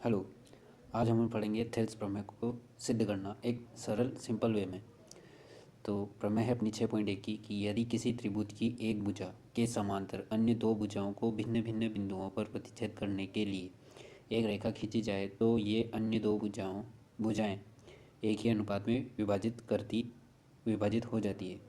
Hello. आज हम पढ़ेंगे थेल्स प्रमेय को सिद्ध करना एक सरल सिंपल वे में। तो प्रमेय है अपनी 6.1 की कि यदि किसी त्रिभुज की एक भुजा के समांतर अन्य दो भुजाओं को भिन्न भिन्न बिंदुओं पर प्रतिच्छेद करने के लिए एक रेखा खींची जाए तो ये अन्य दो भुजाएं एक ही अनुपात में विभाजित हो जाती है।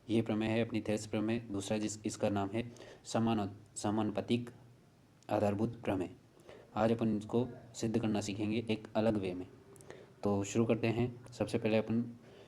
ये प्रमेय है अपनी थेल्स प्रमेय। दूसरा इसका नाम है समानुपातिक आधारभूत प्रमेय। आज अपन इसको सिद्ध करना सीखेंगे एक अलग वे में। तो शुरू करते हैं। सबसे पहले अपन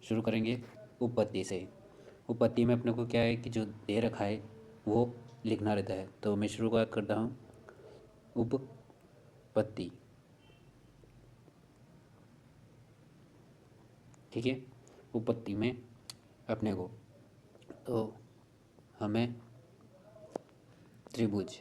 शुरू करेंगे उपपत्ति से। उपपत्ति में अपने को क्या है कि जो दे रखा है वो लिखना रहता है। तो मैं शुरुआत करता हूँ। उपपत्ति, ठीक है। उपपत्ति में अपने को तो हमें त्रिभुज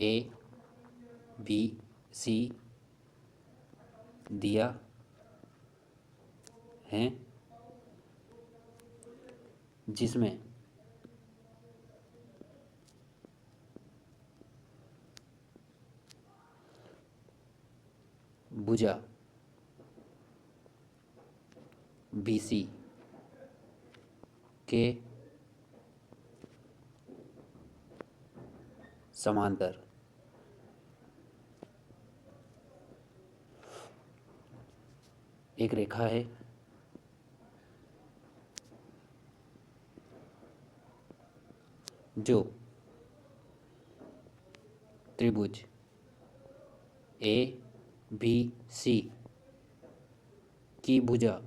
ए बी सी दिया है जिसमें भुजा बी सी के समांतर एक रेखा है जो त्रिभुज ए बी सी की भुजा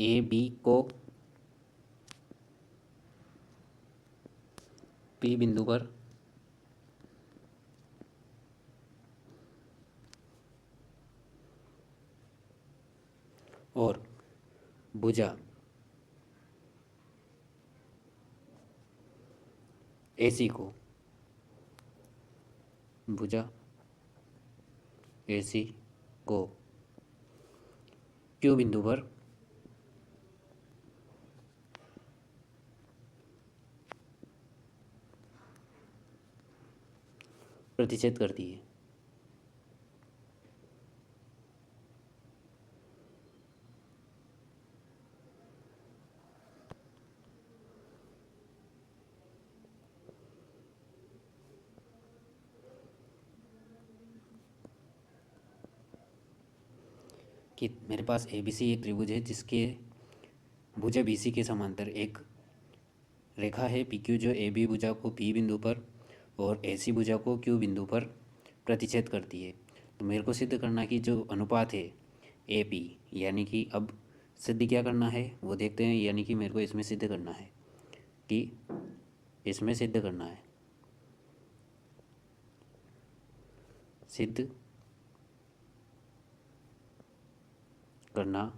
ए बी को पी बिंदु पर और भुजा एसी को भुजा एसी को क्यू बिंदु पर प्रतिच्छेद करती है। कि मेरे पास ए बी सी एक त्रिभुज है जिसके भुजा बी सी के समांतर एक रेखा है पी क्यू जो ए बी भुजा को पी बिंदु पर और ए सी भुजा को क्यू बिंदु पर प्रतिच्छेद करती है। तो मेरे को सिद्ध करना कि जो अनुपात है ए पी, यानी कि अब सिद्ध क्या करना है वो देखते हैं। यानी कि मेरे को इसमें सिद्ध करना है कि इसमें सिद्ध करना है, सिद्ध करना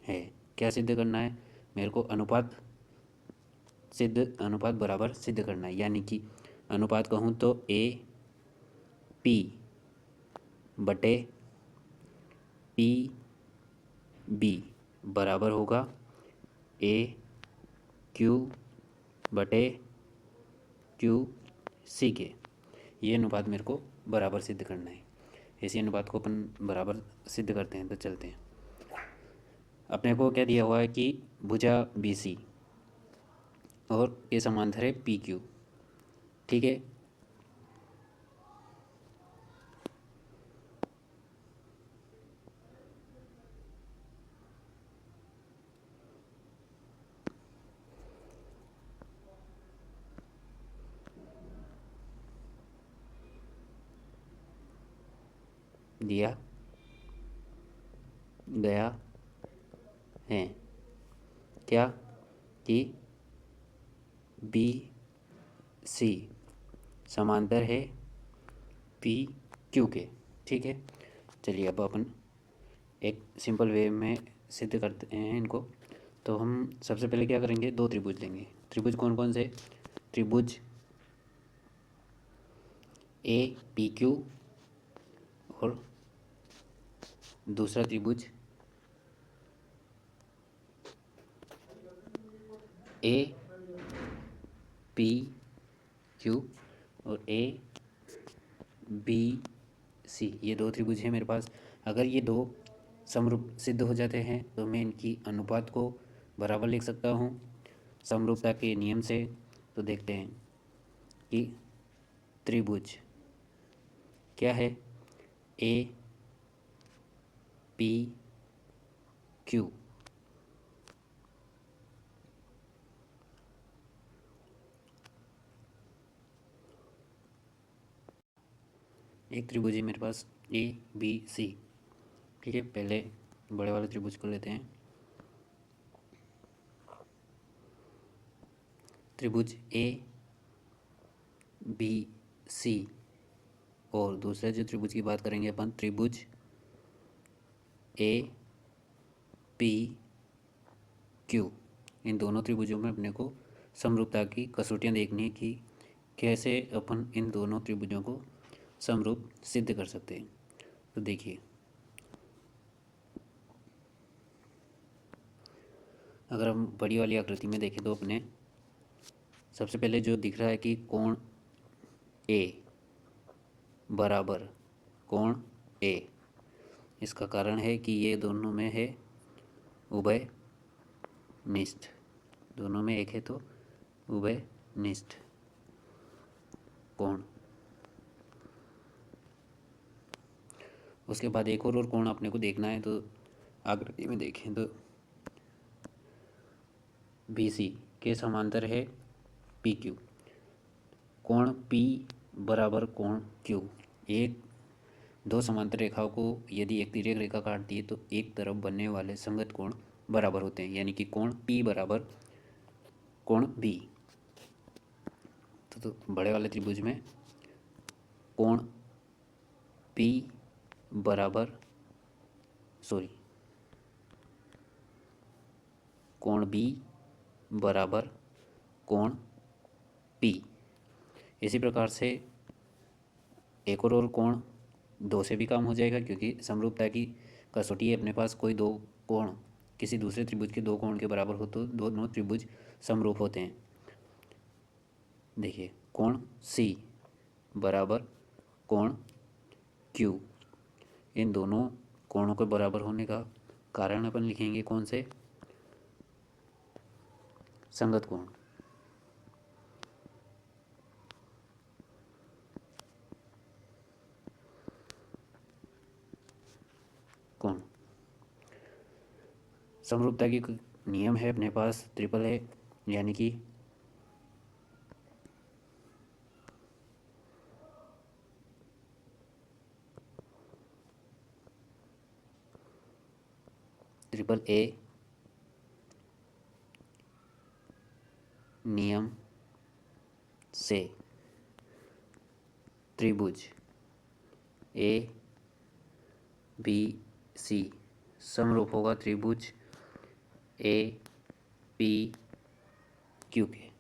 है। क्या सिद्ध करना है? मेरे को अनुपात बराबर सिद्ध करना है। यानी कि अनुपात कहूँ तो ए पी बटे पी बी बराबर होगा ए क्यू बटे क्यू सी के। ये अनुपात मेरे को बराबर सिद्ध करना है। इसी अनुपात को अपन बराबर सिद्ध करते हैं। तो चलते हैं। अपने को क्या दिया हुआ है कि भुजा बी सी और ये समांतर है पी क्यू, ठीक है। दिया गया है क्या कि बी सी समांतर है पी क्यू के, ठीक है। चलिए अब अपन एक सिंपल वे में सिद्ध करते हैं इनको। तो हम सबसे पहले क्या करेंगे, दो त्रिभुज लेंगे। त्रिभुज कौन कौन से? त्रिभुज ए पी क्यू और दूसरा त्रिभुज ए पी क्यू और ए बी सी, ये दो त्रिभुज हैं मेरे पास। अगर ये दो समरूप सिद्ध हो जाते हैं तो मैं इनकी अनुपात को बराबर लिख सकता हूँ समरूपता के नियम से। तो देखते हैं कि त्रिभुज क्या है, ए पी क्यू। एक त्रिभुज है मेरे पास ए बी सी। ठीक है, पहले बड़े वाले त्रिभुज को लेते हैं। त्रिभुज ए बी सी, और दूसरे जो त्रिभुज की बात करेंगे अपन, त्रिभुज ए पी क्यू। इन दोनों त्रिभुजों में अपने को समरूपता की कसौटियाँ देखनी है कि कैसे अपन इन दोनों त्रिभुजों को समरूप सिद्ध कर सकते हैं। तो देखिए, अगर हम बड़ी वाली आकृति में देखें तो अपने सबसे पहले जो दिख रहा है कि कोण ए बराबर कोण ए, इसका कारण है कि ये दोनों में है उभयनिष्ठ। दोनों में एक है तो उभयनिष्ठ कोण। उसके बाद एक और कोण अपने को देखना है, तो आकृति में देखें तो बी सी के समांतर है पी क्यू। कोण पी बराबर कोण क्यू। एक दो समांतर रेखाओं को यदि एक तिर्यक रेखा काटती है तो एक तरफ बनने वाले संगत कोण बराबर होते हैं, यानी कि कोण पी बराबर कोण बी। तो बड़े वाले त्रिभुज में कोण पी बराबर कोण बी बराबर कोण पी। इसी प्रकार से एक और कोण दो से भी काम हो जाएगा, क्योंकि समरूपता की कसौटी है अपने पास। कोई दो कोण किसी दूसरे त्रिभुज के दो कोण के बराबर हो तो दोनों त्रिभुज समरूप होते हैं। देखिए, कोण सी बराबर कोण क्यू। इन दोनों कोणों के बराबर होने का कारण अपन लिखेंगे कौन से, संगत कोण। कोण समरूपता की नियम है अपने पास ट्रिपल है, यानी कि ट्रिपल ए नियम से त्रिभुज ए बी सी समरूप होगा त्रिभुज ए पी क्यू के।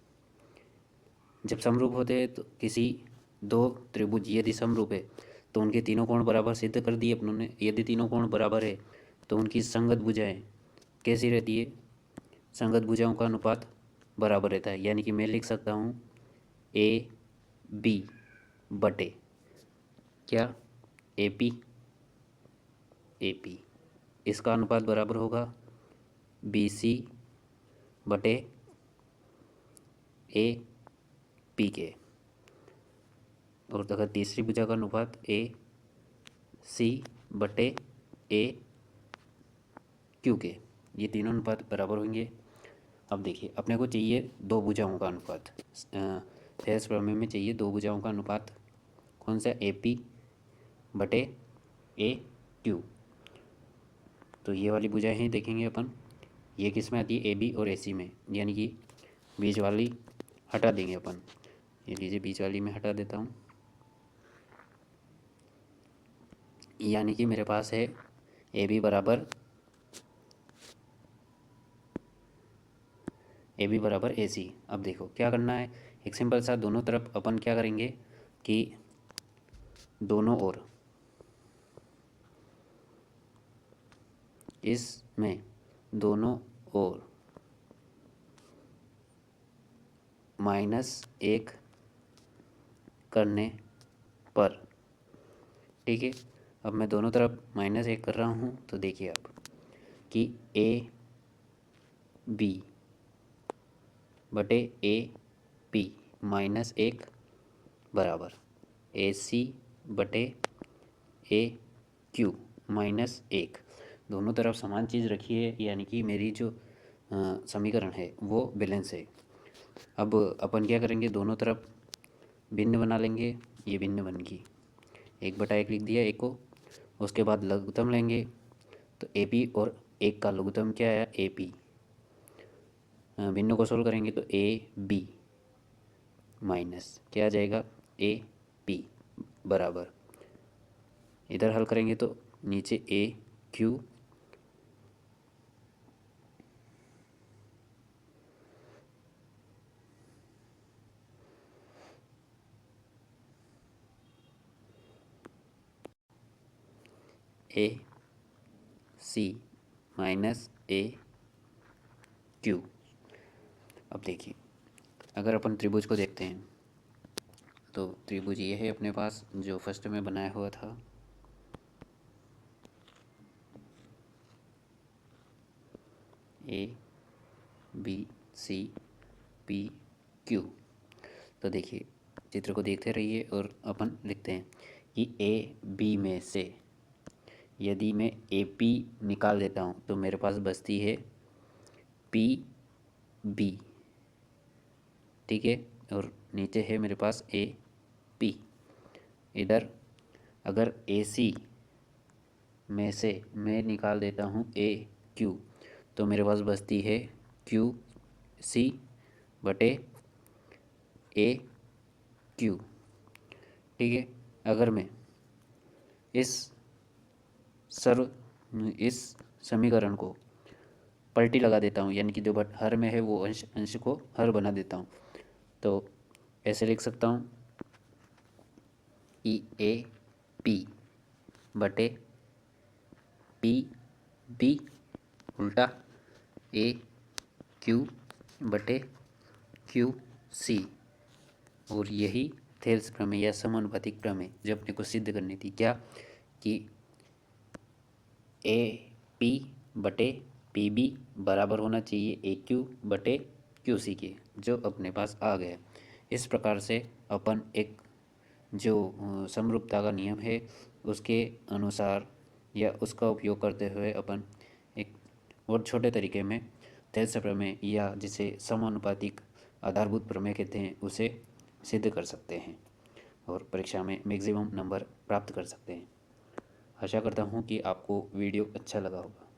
जब समरूप होते हैं तो किसी दो त्रिभुज यदि समरूप है तो उनके तीनों कोण बराबर सिद्ध कर दिए अपनों ने। यदि तीनों कोण बराबर है तो उनकी संगत भुजाएं कैसी रहती है, संगत भुजाओं का अनुपात बराबर रहता है। यानी कि मैं लिख सकता हूँ ए बी बटे क्या, ए पी, इसका अनुपात बराबर होगा बी सी बटे ए पी के। और अगर तीसरी भुजा का अनुपात ए सी बटे ए क्यू के, ये तीनों अनुपात बराबर होंगे। अब देखिए, अपने को चाहिए दो भुजाओं का अनुपात। थेल्स प्रमेय में चाहिए दो भुजाओं का अनुपात। कौन सा, ए पी बटे ए क्यू। तो ये वाली भुजाएं हैं, देखेंगे अपन ये किस में आती है, ए बी और ए सी में, यानी कि बीच वाली हटा देंगे अपन। ये लीजिए, बीच वाली में हटा देता हूँ। यानी कि मेरे पास है ए बी बराबर ए सी। अब देखो क्या करना है, एक सिंपल सा, दोनों तरफ अपन क्या करेंगे कि दोनों ओर इसमें दोनों ओर -1 करने पर, ठीक है। अब मैं दोनों तरफ -1 कर रहा हूँ, तो देखिए आप कि ए बी बटे ए पी -1 बराबर ए सी बटे ए क्यू -1। दोनों तरफ समान चीज़ रखी है, यानी कि मेरी जो समीकरण है वो बैलेंस है। अब अपन क्या करेंगे, दोनों तरफ भिन्न बना लेंगे। ये भिन्न बन गई, 1/1 लिख दिया एक को। उसके बाद लघुत्तम लेंगे, तो ए पी और 1 का लघुत्तम क्या आया, ए पी। भिन्न को सोल्व करेंगे तो ए बी माइनस क्या आ जाएगा, ए पी बराबर, इधर हल करेंगे तो नीचे A Q A C minus A Q. अब देखिए, अगर अपन त्रिभुज को देखते हैं तो त्रिभुज ये है अपने पास जो फर्स्ट में बनाया हुआ था। A B C P Q. तो देखिए, चित्र को देखते रहिए और अपन लिखते हैं कि ए बी में से यदि मैं ए पी निकाल देता हूँ तो मेरे पास बचती है पी बी, ठीक है। और नीचे है मेरे पास ए पी। इधर अगर ए सी में से मैं निकाल देता हूँ ए क्यू, तो मेरे पास बचती है क्यू सी बटे ए क्यू, ठीक है। अगर मैं इस इस समीकरण को पलटी लगा देता हूँ, यानी कि जो बट हर में है वो अंश को हर बना देता हूँ, तो ऐसे लिख सकता हूँ कि ए पी बटे पी बी उल्टा ए क्यू बटे क्यू सी। और यही थेल्स प्रमेय या समानुपातिक प्रमेय जो अपने को सिद्ध करनी थी, क्या कि ए पी बटे पी बी बराबर होना चाहिए ए क्यू बटे क्यू सी के, जो अपने पास आ गया। इस प्रकार से अपन एक जो समरूपता का नियम है उसके अनुसार या उसका उपयोग करते हुए अपन एक और छोटे तरीके में थेल्स प्रमेय या जिसे समानुपातिक आधारभूत प्रमेय कहते हैं उसे सिद्ध कर सकते हैं और परीक्षा में मैक्सिमम नंबर प्राप्त कर सकते हैं। आशा करता हूँ कि आपको वीडियो अच्छा लगा होगा।